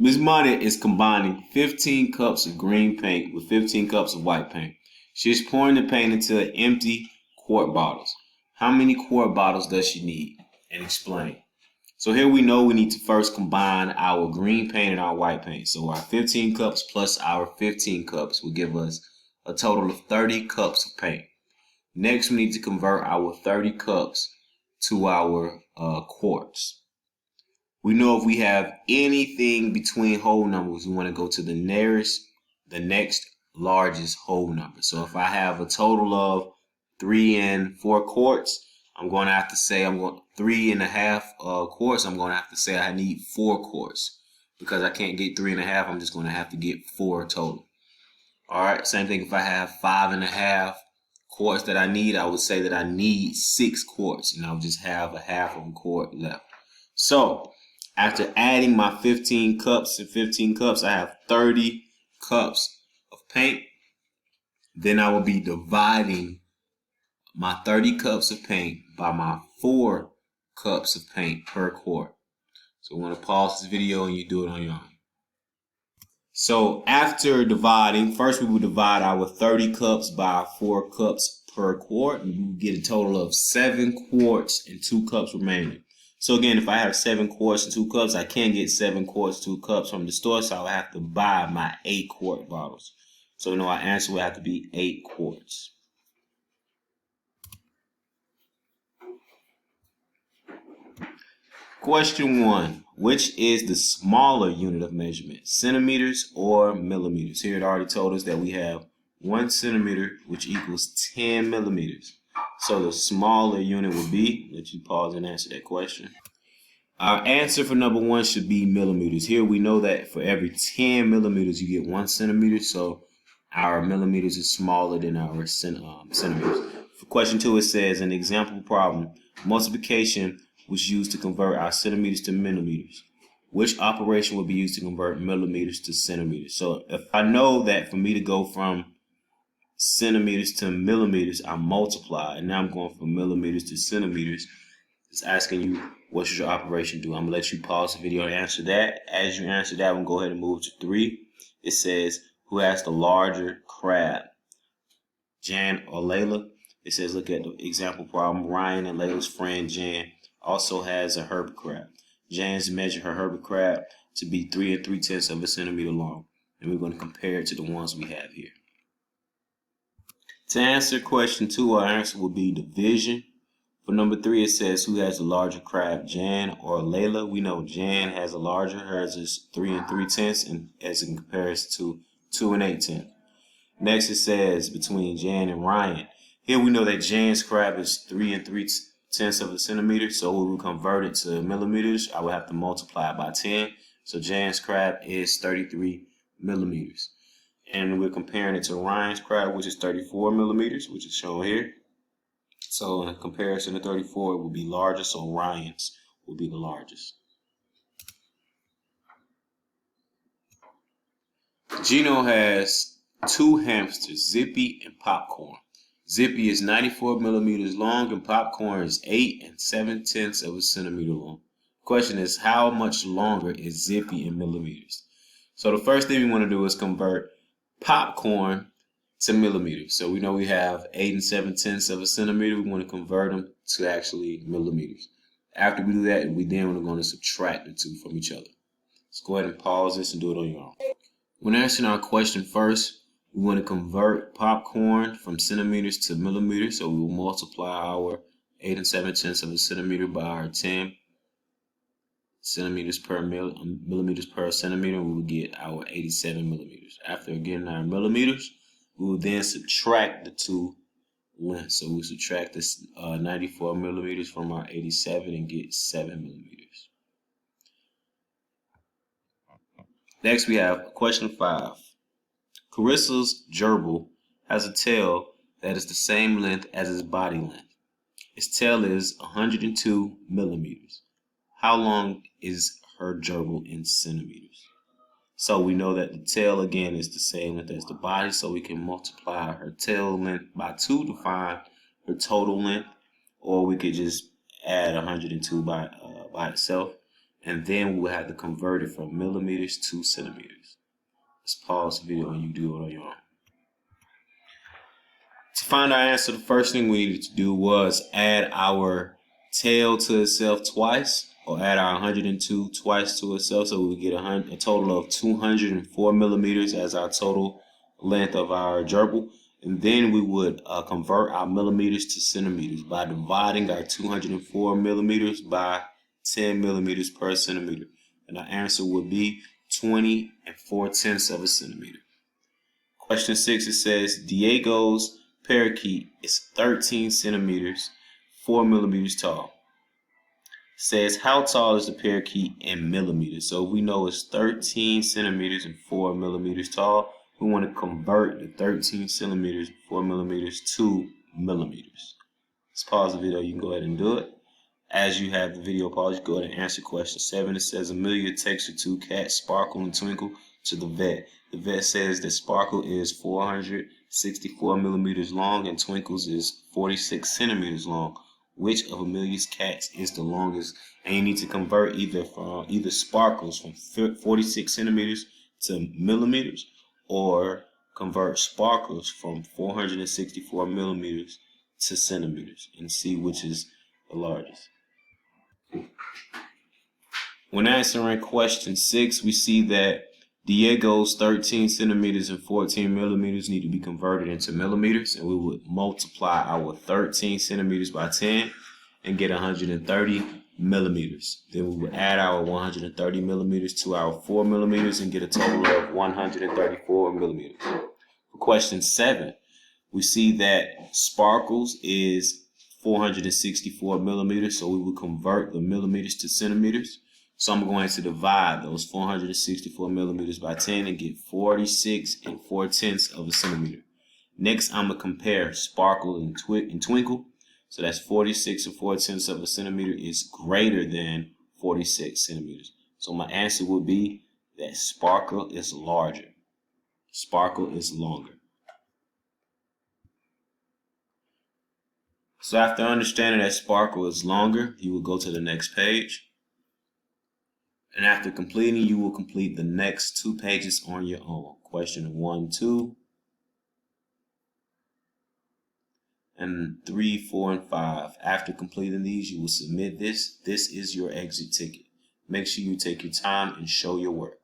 Miss Money is combining 15 cups of green paint with 15 cups of white paint. She is pouring the paint into empty quart bottles. How many quart bottles does she need? And explain. So here we know we need to first combine our green paint and our white paint. So our 15 cups plus our 15 cups will give us a total of 30 cups of paint. Next, we need to convert our 30 cups to our quarts. We know if we have anything between whole numbers, we want to go to the next largest whole number. So if I have a total of 3 and 4 quarts, I'm going to have to say 3.5 quarts. I'm going to have to say I need 4 quarts because I can't get 3.5. I'm just going to have to get 4 total. All right. Same thing if I have 5.5 quarts that I need, I would say that I need 6 quarts, and I'll just have a half of a quart left. So after adding my 15 cups and 15 cups, I have 30 cups of paint. Then I will be dividing my 30 cups of paint by my 4 cups of paint per quart. So I want to pause this video and you do it on your own. So after dividing, first we will divide our 30 cups by 4 cups per quart, and we will get a total of 7 quarts and 2 cups remaining. So again, if I have 7 quarts and 2 cups, I can't get 7 quarts, 2 cups from the store, so I'll have to buy my 8 quart bottles. So our answer will have to be 8 quarts. Question 1. Which is the smaller unit of measurement, centimeters or millimeters? Here it already told us that we have 1 centimeter, which equals 10 millimeters. So the smaller unit would be, let you pause and answer that question. Our answer for number 1 should be millimeters. Here we know that for every 10 millimeters, you get 1 centimeter. So our millimeters is smaller than our centimeters. For question 2, it says, an example problem, multiplication was used to convert our centimeters to millimeters. Which operation would be used to convert millimeters to centimeters? So if I know that for me to go from centimeters to millimeters, I multiply, and now I'm going from millimeters to centimeters. It's asking you, what should your operation do? I'm going to let you pause the video and answer that. As you answer that one, go ahead and move to 3. It says, who has the larger crab, Jan or Layla? It says, look at the example problem. Ryan and Layla's friend Jan also has a hermit crab. Jan's measured her hermit crab to be 3 3/10 of a centimeter long, and we're going to compare it to the ones we have here. To answer question 2, our answer will be division. For number 3, it says, who has the larger crab, Jan or Layla? We know Jan has a larger. Hers is 3 3/10, and as in comparison to 2 8/10. Next, it says between Jan and Ryan. Here we know that Jan's crab is 3 3/10 of a centimeter, so we will convert it to millimeters. I will have to multiply it by 10. So Jan's crab is 33 millimeters. And we're comparing it to Ryan's crab, which is 34 millimeters, which is shown here. So in comparison to 34, it will be larger, so Ryan's will be the largest. Gino has 2 hamsters, Zippy and Popcorn. Zippy is 94 millimeters long and Popcorn is 8 7/10 of a centimeter long. Question is, how much longer is Zippy in millimeters? So the first thing we want to do is convert Popcorn to millimeters. So we know we have 8 7/10 of a centimeter. We want to convert them to actually millimeters. After we do that, we're going to subtract the 2 from each other. Let's go ahead and pause this and do it on your own. When answering our question first, we want to convert Popcorn from centimeters to millimeters. So we will multiply our 8 7/10 of a centimeter by our 10 centimeters per millimeters per centimeter. We will get our 87 millimeters. After getting our millimeters, we will then subtract the 2 lengths. So we'll subtract this 94 millimeters from our 87 and get 7 millimeters. Next, we have question 5. Carissa's gerbil has a tail that is the same length as its body length. Its tail is 102 millimeters. How long is her gerbil in centimeters? So we know that the tail, again, is the same length as the body, so we can multiply her tail length by 2 to find her total length, or we could just add 102 by itself. and then we will have to convert it from millimeters to centimeters. Let's pause the video and you do it on your own. To find our answer, the first thing we needed to do was add our tail to itself twice, or add our 102 twice to itself, so we would get a total of 204 millimeters as our total length of our gerbil. And then we would convert our millimeters to centimeters by dividing our 204 millimeters by 10 millimeters per centimeter. And our answer would be 20 4/10 of a centimeter. Question 6, it says Diego's parakeet is 13 centimeters, 4 millimeters tall. It says how tall is the parakeet in millimeters? So we know it's 13 centimeters and 4 millimeters tall. We want to convert the 13 centimeters, 4 millimeters to millimeters. Let's pause the video. You can go ahead and do it. As you have the video paused, go ahead and answer question 7. It says Amelia takes her 2 cats, Sparkle and Twinkle, to the vet. The vet says that Sparkle is 464 millimeters long and Twinkle's is 46 centimeters long. Which of Amelia's cats is the longest? And you need to convert either Sparkle's from 46 centimeters to millimeters, or convert Sparkles from 464 millimeters to centimeters, and see which is the largest. When answering question 6, we see that Diego's 13 centimeters and 14 millimeters need to be converted into millimeters, and we would multiply our 13 centimeters by 10 and get 130 millimeters. Then we would add our 130 millimeters to our 4 millimeters and get a total of 134 millimeters. For question 7, we see that Sparkles is 464 millimeters, so we will convert the millimeters to centimeters. So I'm going to divide those 464 millimeters by 10 and get 46 4/10 of a centimeter. Next, I'm going to compare Sparkle and Twinkle. So that's 46 4/10 of a centimeter is greater than 46 centimeters. So my answer would be that Sparkle is larger. Sparkle is longer. So after understanding that Sparkle is longer, you will go to the next page. And after completing, you will complete the next 2 pages on your own. Question 1, 2, and 3, 4, and 5. After completing these, you will submit this. This is your exit ticket. Make sure you take your time and show your work.